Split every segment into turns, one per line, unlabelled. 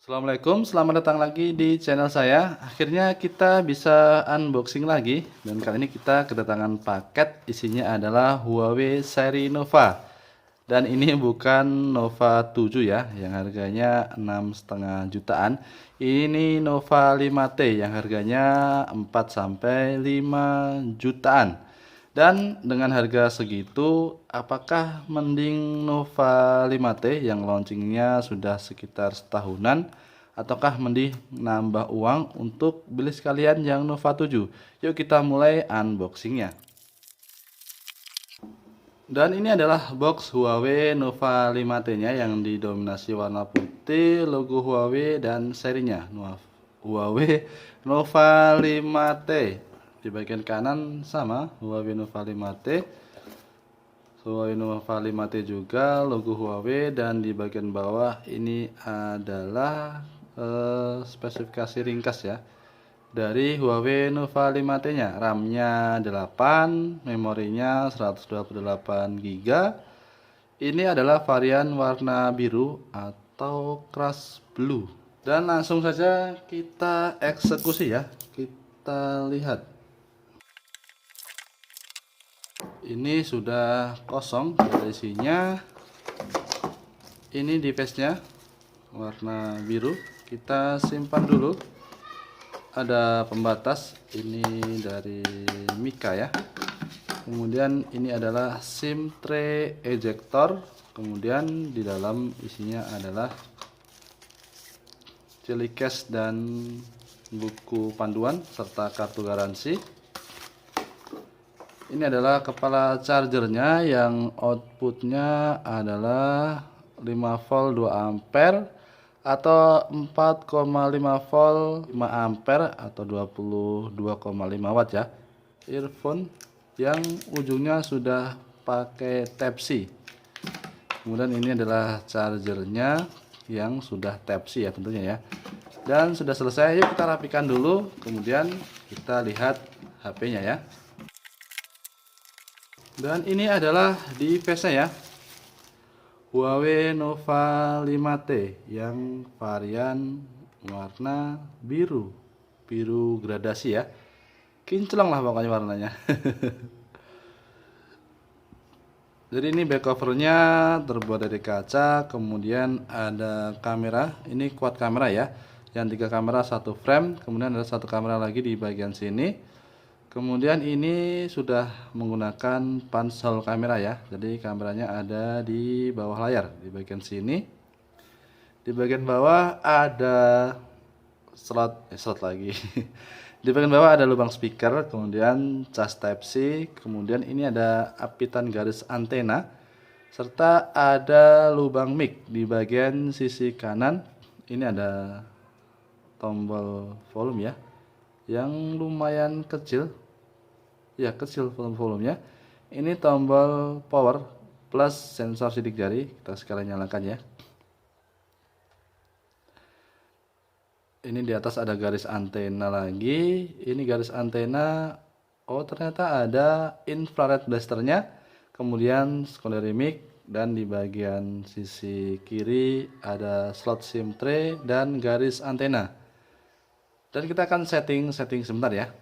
Assalamualaikum, selamat datang lagi di channel saya. Akhirnya kita bisa unboxing lagi, dan kali ini kita kedatangan paket. Isinya adalah Huawei seri Nova, dan ini bukan Nova 7 ya, yang harganya 6,5 jutaan. Ini Nova 5T yang harganya 4 sampai 5 jutaan. Dan dengan harga segitu, apakah mending Nova 5T yang launchingnya sudah sekitar setahunan, ataukah mending nambah uang untuk beli sekalian yang Nova 7? Yuk kita mulai unboxingnya. Dan ini adalah box Huawei Nova 5T-nya yang didominasi warna putih, logo Huawei dan serinya Huawei Nova 5T. Di bagian kanan sama Huawei Nova 5T, Huawei Nova 5T juga logo Huawei, dan di bagian bawah ini adalah spesifikasi ringkas ya dari Huawei Nova 5T-nya. RAM-nya 8, memorinya 128 GB. Ini adalah varian warna biru atau crush blue. Dan langsung saja kita eksekusi ya. Kita lihat. Ini sudah kosong dari isinya. Ini device-nya warna biru. Kita simpan dulu. Ada pembatas, ini dari Mika ya. Kemudian ini adalah SIM tray ejector. Kemudian di dalam isinya adalah cili case dan buku panduan serta kartu garansi. Ini adalah kepala chargernya yang outputnya adalah 5 volt 2 ampere atau 4,5 volt 5 ampere atau 22,5 watt ya. Earphone yang ujungnya sudah pakai Type-C. Kemudian ini adalah chargernya yang sudah Type-C ya tentunya ya. Dan sudah selesai, yuk kita rapikan dulu, kemudian kita lihat HP-nya ya. Dan ini adalah device-nya ya, Huawei Nova 5T yang varian warna biru gradasi ya, kinclong lah pokoknya warnanya. Jadi ini back covernya terbuat dari kaca, kemudian ada kamera, ini quad kamera ya, yang 3 kamera 1 frame, kemudian ada 1 kamera lagi di bagian sini. Kemudian ini sudah menggunakan pansel kamera ya. Jadi kameranya ada di bawah layar di bagian sini. Di bagian bawah ada slot lagi. Di bagian bawah ada lubang speaker, kemudian cas Type-C, kemudian ini ada apitan garis antena serta ada lubang mic di bagian sisi kanan. Ini ada tombol volume ya, yang lumayan kecil ya, kecil volumenya. Ini tombol power plus sensor sidik jari, kita sekalian nyalakan ya. Ini di atas ada garis antena lagi. Ini garis antena, oh ternyata ada infrared blasternya, kemudian secondary mic, dan di bagian sisi kiri ada slot SIM tray dan garis antena. Dan kita akan setting sebentar ya.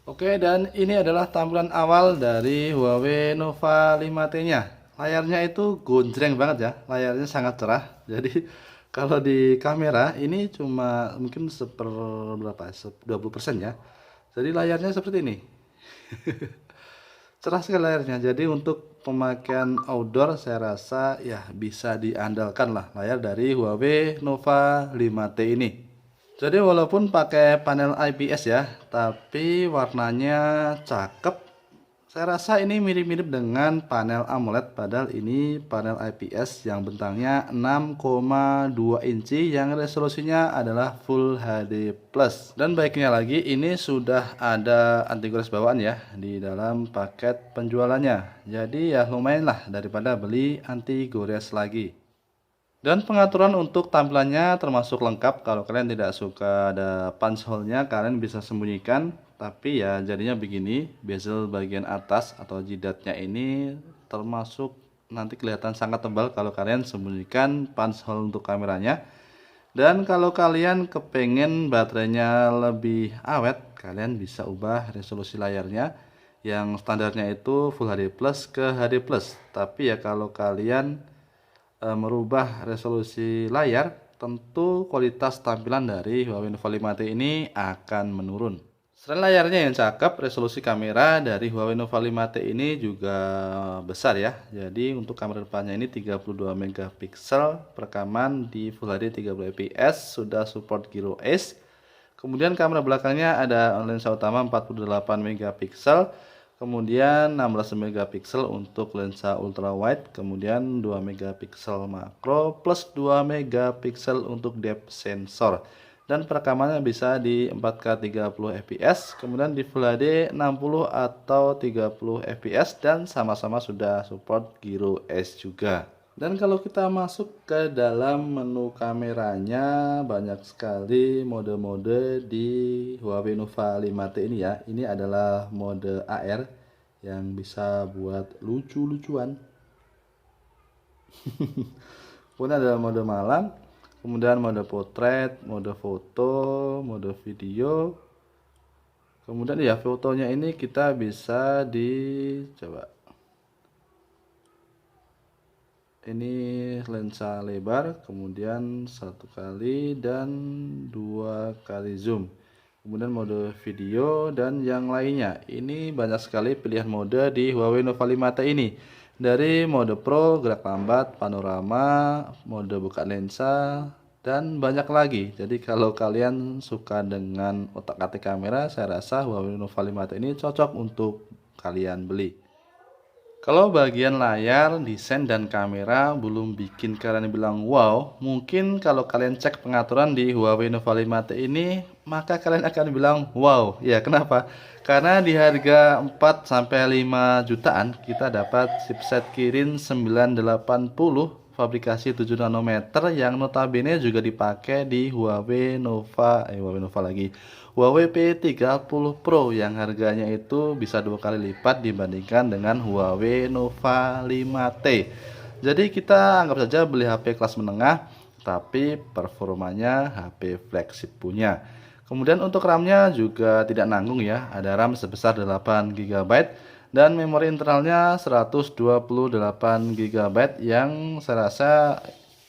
Oke, dan ini adalah tampilan awal dari Huawei Nova 5T-nya. Layarnya itu gonjreng banget ya, layarnya sangat cerah. Jadi kalau di kamera ini cuma mungkin berapa? 20% ya. Jadi layarnya seperti ini. Cerah sekali layarnya. Jadi untuk pemakaian outdoor saya rasa ya bisa diandalkan lah layar dari Huawei Nova 5T ini. Jadi walaupun pakai panel IPS ya, tapi warnanya cakep. Saya rasa ini mirip-mirip dengan panel AMOLED, padahal ini panel IPS yang bentangnya 6,2 inci yang resolusinya adalah Full HD+. Dan baiknya lagi, ini sudah ada anti gores bawaan ya di dalam paket penjualannya. Jadi ya lumayan lah daripada beli anti gores lagi. Dan pengaturan untuk tampilannya termasuk lengkap. Kalau kalian tidak suka ada punch hole-nya, kalian bisa sembunyikan. Tapi ya jadinya begini, bezel bagian atas atau jidatnya ini termasuk nanti kelihatan sangat tebal kalau kalian sembunyikan punch hole untuk kameranya. Dan kalau kalian kepengen baterainya lebih awet, kalian bisa ubah resolusi layarnya yang standarnya itu Full HD Plus ke HD Plus. Tapi ya kalau kalian merubah resolusi layar, tentu kualitas tampilan dari Huawei Nova 5T ini akan menurun. Selain layarnya yang cakep, resolusi kamera dari Huawei Nova 5T ini juga besar ya. Jadi untuk kamera depannya ini 32 megapiksel, perekaman di Full HD 30 fps, sudah support Gyro Edge. Kemudian kamera belakangnya ada lensa utama 48 megapiksel, kemudian 16 megapiksel untuk lensa ultra wide, kemudian 2 megapiksel makro plus 2 megapiksel untuk depth sensor. Dan perekamannya bisa di 4K 30 fps, kemudian di Full HD 60 atau 30 fps, dan sama-sama sudah support Gyro Edge juga. Dan kalau kita masuk ke dalam menu kameranya, banyak sekali mode-mode di Huawei Nova 5T ini ya. Ini adalah mode AR yang bisa buat lucu-lucuan. Kemudian ada mode malam, kemudian mode potret, mode foto, mode video. Kemudian ya fotonya ini kita bisa dicoba. Ini lensa lebar, kemudian 1 kali dan 2 kali zoom. Kemudian mode video dan yang lainnya. Ini banyak sekali pilihan mode di Huawei Nova 5T ini. Dari mode Pro, gerak lambat, panorama, mode buka lensa, dan banyak lagi. Jadi kalau kalian suka dengan otak-atik kamera, saya rasa Huawei Nova 5T ini cocok untuk kalian beli. Kalau bagian layar, desain, dan kamera belum bikin kalian bilang wow, mungkin kalau kalian cek pengaturan di Huawei Nova 5T ini, maka kalian akan bilang wow. Ya, kenapa? Karena di harga 4-5 jutaan kita dapat chipset Kirin 980 fabrikasi 7 nanometer yang notabene juga dipakai di Huawei Nova Huawei P30 Pro yang harganya itu bisa 2 kali lipat dibandingkan dengan Huawei Nova 5T. Jadi kita anggap saja beli HP kelas menengah tapi performanya HP flagship punya. Kemudian untuk RAM-nya juga tidak nanggung ya, ada RAM sebesar 8 GB dan memori internalnya 128 GB yang saya rasa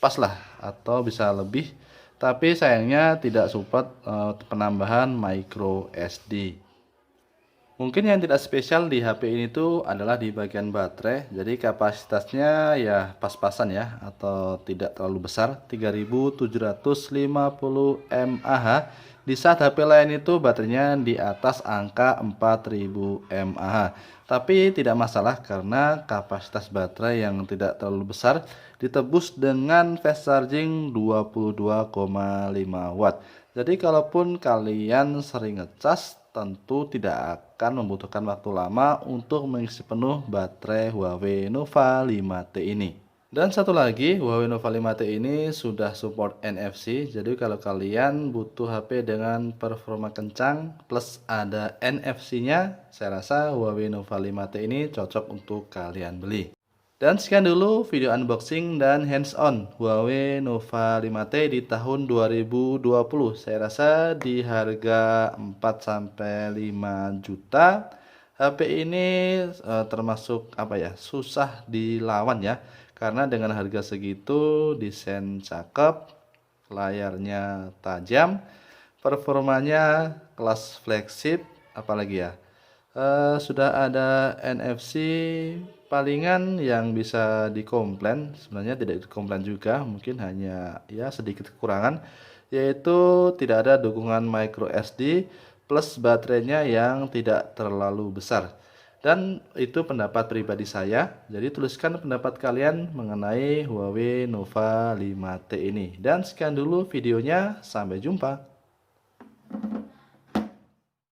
pas lah atau bisa lebih. Tapi sayangnya tidak support penambahan micro SD. Mungkin yang tidak spesial di HP ini tuh adalah di bagian baterai. Jadi kapasitasnya ya pas-pasan ya, atau tidak terlalu besar, 3750 mAh. Di saat HP lain itu baterainya di atas angka 4000 mAh. Tapi tidak masalah karena kapasitas baterai yang tidak terlalu besar ditebus dengan fast charging 22,5 watt. Jadi kalaupun kalian sering ngecas, tentu tidak akan membutuhkan waktu lama untuk mengisi penuh baterai Huawei Nova 5T ini. Dan satu lagi, Huawei Nova 5T ini sudah support NFC. Jadi kalau kalian butuh HP dengan performa kencang plus ada NFC-nya, saya rasa Huawei Nova 5T ini cocok untuk kalian beli. Dan sekian dulu video unboxing dan hands-on Huawei Nova 5T di tahun 2020. Saya rasa di harga 4-5 juta HP ini termasuk susah dilawan ya. Karena dengan harga segitu, desain cakep, layarnya tajam, performanya kelas flagship, apalagi ya, sudah ada NFC. Palingan yang bisa dikomplain, sebenarnya tidak dikomplain juga, mungkin hanya ya sedikit kekurangan, yaitu tidak ada dukungan micro SD plus baterainya yang tidak terlalu besar. Dan itu pendapat pribadi saya. Jadi tuliskan pendapat kalian mengenai Huawei Nova 5T ini. Dan sekian dulu videonya, sampai jumpa.